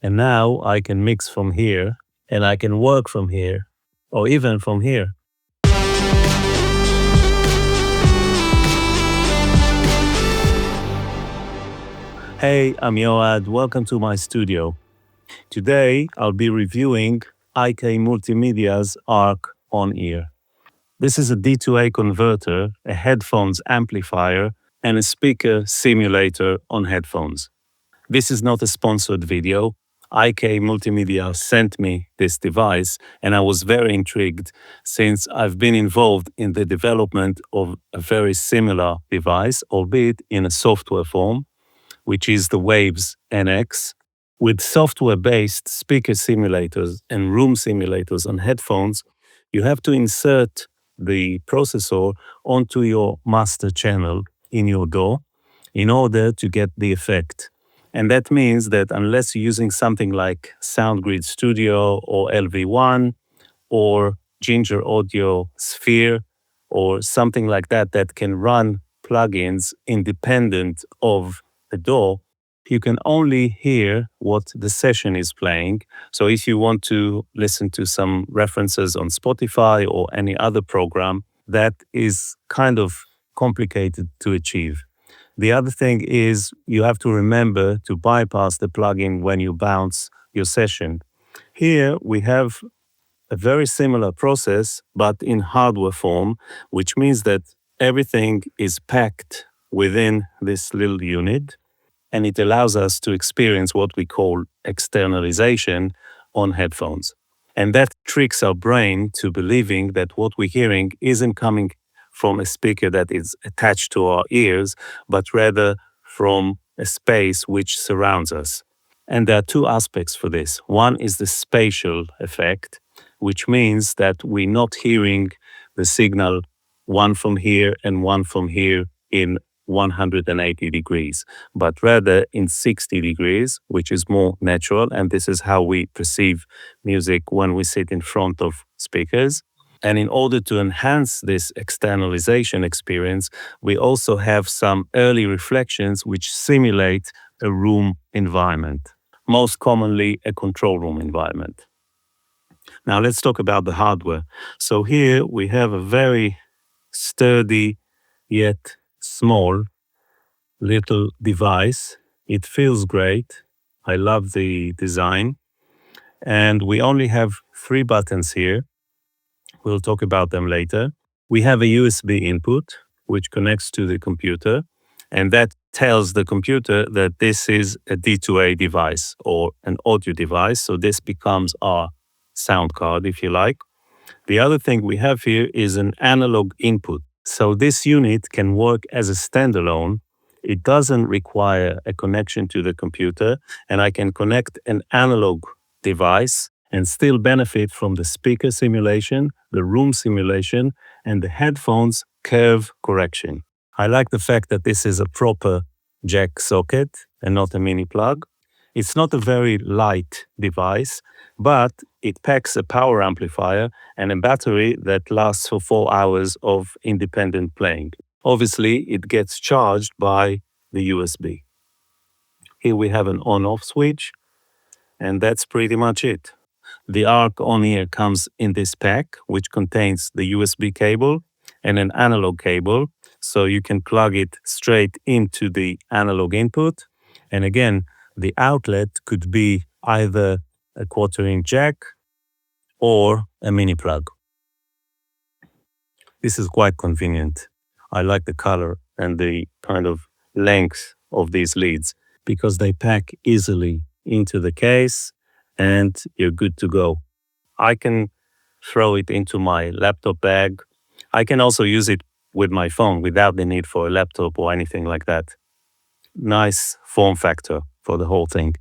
And now I can mix from here, and I can work from here, or even from here. Hey, I'm Yoad. Welcome to my studio. Today, I'll be reviewing IK Multimedia's ARC on-ear. This is a D2A converter, a headphones amplifier, and a speaker simulator on headphones. This is not a sponsored video. IK Multimedia sent me this device, and I was very intrigued since I've been involved in the development of a very similar device, albeit in a software form, which is the Waves NX. With software-based speaker simulators and room simulators on headphones, you have to insert the processor onto your master channel in your DAW in order to get the effect. And that means that unless you're using something like SoundGrid Studio or LV1 or Ginger Audio Sphere or something like that that can run plugins independent of the DAW, you can only hear what the session is playing. So if you want to listen to some references on Spotify or any other program, that is kind of complicated to achieve. The other thing is you have to remember to bypass the plugin when you bounce your session. Here we have a very similar process, but in hardware form, which means that everything is packed within this little unit, and it allows us to experience what we call externalization on headphones. And that tricks our brain to believing that what we're hearing isn't coming from a speaker that is attached to our ears, but rather from a space which surrounds us. And there are two aspects for this. One is the spatial effect, which means that we're not hearing the signal one from here and one from here in 180 degrees, but rather in 60 degrees, which is more natural. And this is how we perceive music when we sit in front of speakers. And in order to enhance this externalization experience, we also have some early reflections which simulate a room environment, most commonly a control room environment. Now let's talk about the hardware. So here we have a very sturdy yet small little device. It feels great. I love the design. And we only have 3 buttons here. We'll talk about them later. We have a USB input, which connects to the computer, and that tells the computer that this is a D2A device or an audio device. So this becomes our sound card, if you like. The other thing we have here is an analog input. So this unit can work as a standalone. It doesn't require a connection to the computer, and I can connect an analog device and still benefit from the speaker simulation, the room simulation, and the headphones curve correction. I like the fact that this is a proper jack socket and not a mini plug. It's not a very light device, but it packs a power amplifier and a battery that lasts for 4 hours of independent playing. Obviously, it gets charged by the USB. Here we have an on-off switch, and that's pretty much it. The ARC on-ear comes in this pack, which contains the USB cable and an analog cable, so you can plug it straight into the analog input. And again, the outlet could be either a 1/4-inch jack or a mini plug. This is quite convenient. I like the color and the kind of length of these leads because they pack easily into the case and you're good to go. I can throw it into my laptop bag. I can also use it with my phone without the need for a laptop or anything like that. Nice form factor for the whole thing.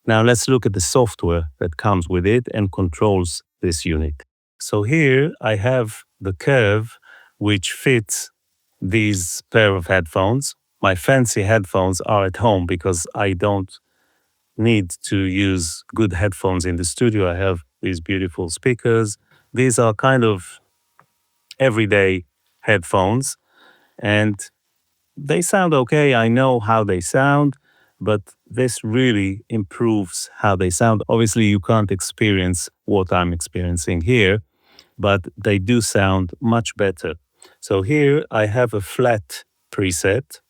Now let's look at the software that comes with it and controls this unit. So here I have the curve which fits these pair of headphones. My fancy headphones are at home because I don't need to use good headphones in the studio. I have these beautiful speakers. These are kind of everyday headphones and they sound okay. I know how they sound, but this really improves how they sound. Obviously, you can't experience what I'm experiencing here, but they do sound much better. So here I have a flat preset,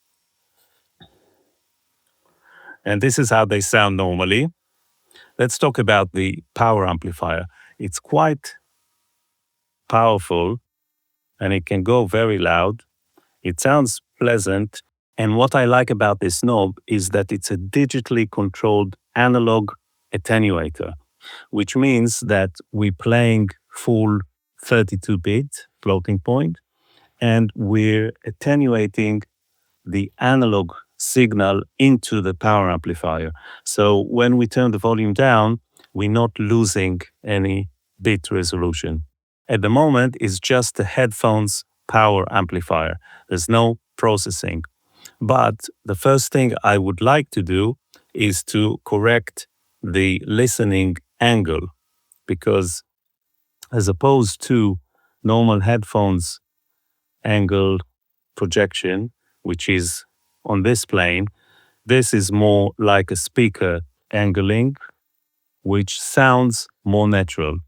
and this is how they sound normally. Let's talk about the power amplifier. It's quite powerful and it can go very loud. It sounds pleasant. And what I like about this knob is that it's a digitally controlled analog attenuator, which means that we're playing full 32-bit floating point and we're attenuating the analog signal into the power amplifier. So when we turn the volume down, we're not losing any bit resolution. At the moment, it's just the headphones power amplifier. There's no processing. But the first thing I would like to do is to correct the listening angle, because as opposed to normal headphones angle projection, which is on this plane, this is more like a speaker angling, which sounds more natural.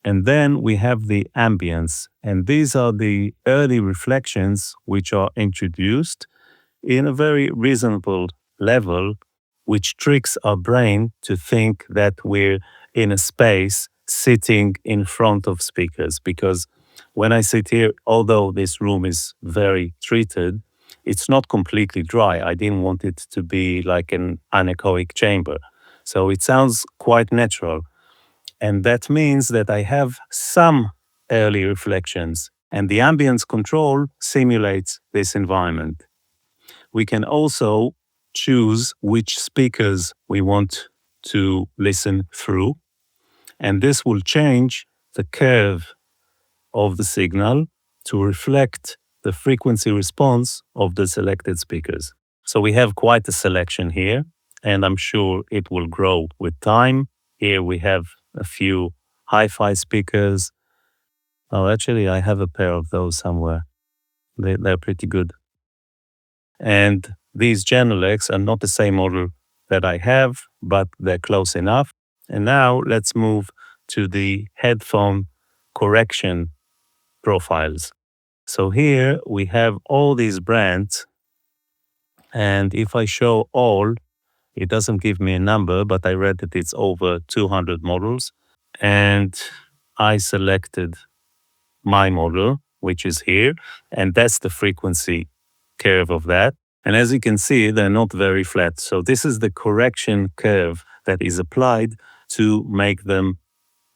And then we have the ambience, and these are the early reflections which are introduced in a very reasonable level, which tricks our brain to think that we're in a space sitting in front of speakers. Because when I sit here, although this room is very treated, it's not completely dry. I didn't want it to be like an anechoic chamber. So it sounds quite natural. And that means that I have some early reflections, and the ambience control simulates this environment. We can also choose which speakers we want to listen through, and this will change the curve of the signal to reflect the frequency response of the selected speakers. So we have quite a selection here, and I'm sure it will grow with time. Here we have a few hi-fi speakers. Oh, actually, I have a pair of those somewhere. They're pretty good. And these Genelecs are not the same model that I have, but they're close enough. And now let's move to the headphone correction profiles. So here we have all these brands. And if I show all, it doesn't give me a number, but I read that it's over 200 models. And I selected my model, which is here, and that's the frequency curve of that. And as you can see, they're not very flat. So this is the correction curve that is applied to make them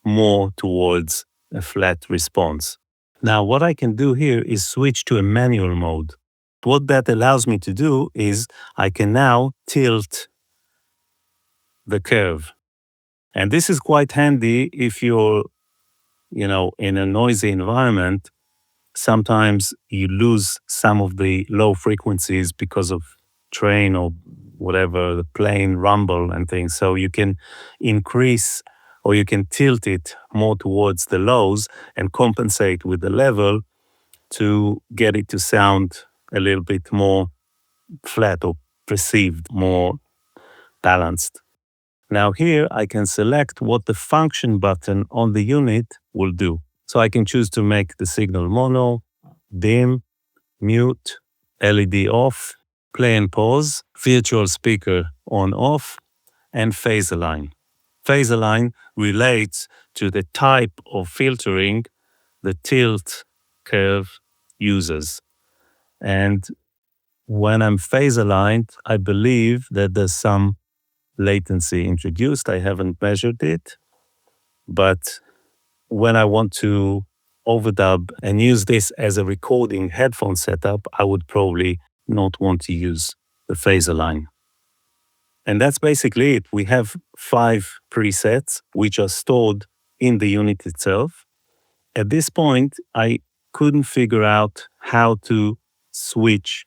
more towards a flat response. Now, what I can do here is switch to a manual mode. What that allows me to do is I can now tilt the curve. And this is quite handy if you're, in a noisy environment. Sometimes you lose some of the low frequencies because of train or whatever, the plane rumble and things. So you can increase or you can tilt it more towards the lows and compensate with the level to get it to sound a little bit more flat or perceived more balanced. Now here I can select what the function button on the unit will do. So I can choose to make the signal mono, dim, mute, LED off, play and pause, virtual speaker on off, and phase align. Phase align relates to the type of filtering the tilt curve uses. And when I'm phase aligned, I believe that there's some latency introduced. I haven't measured it, but when I want to overdub and use this as a recording headphone setup, I would probably not want to use the phase align. And that's basically it. We have 5 presets which are stored in the unit itself. At this point, I couldn't figure out how to switch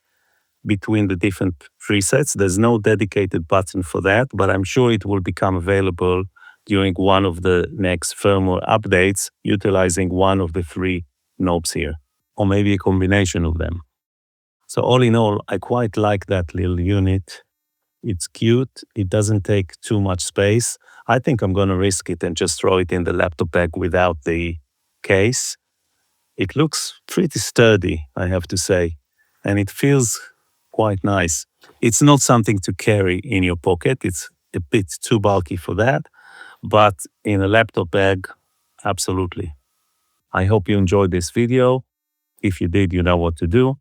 between the different presets. There's no dedicated button for that, but I'm sure it will become available during one of the next firmware updates, utilizing one of the 3 knobs here, or maybe a combination of them. So all in all, I quite like that little unit. It's cute. It doesn't take too much space. I think I'm going to risk it and just throw it in the laptop bag without the case. It looks pretty sturdy, I have to say, and it feels quite nice. It's not something to carry in your pocket. It's a bit too bulky for that, but in a laptop bag, absolutely. I hope you enjoyed this video. If you did, you know what to do,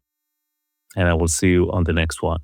and I will see you on the next one.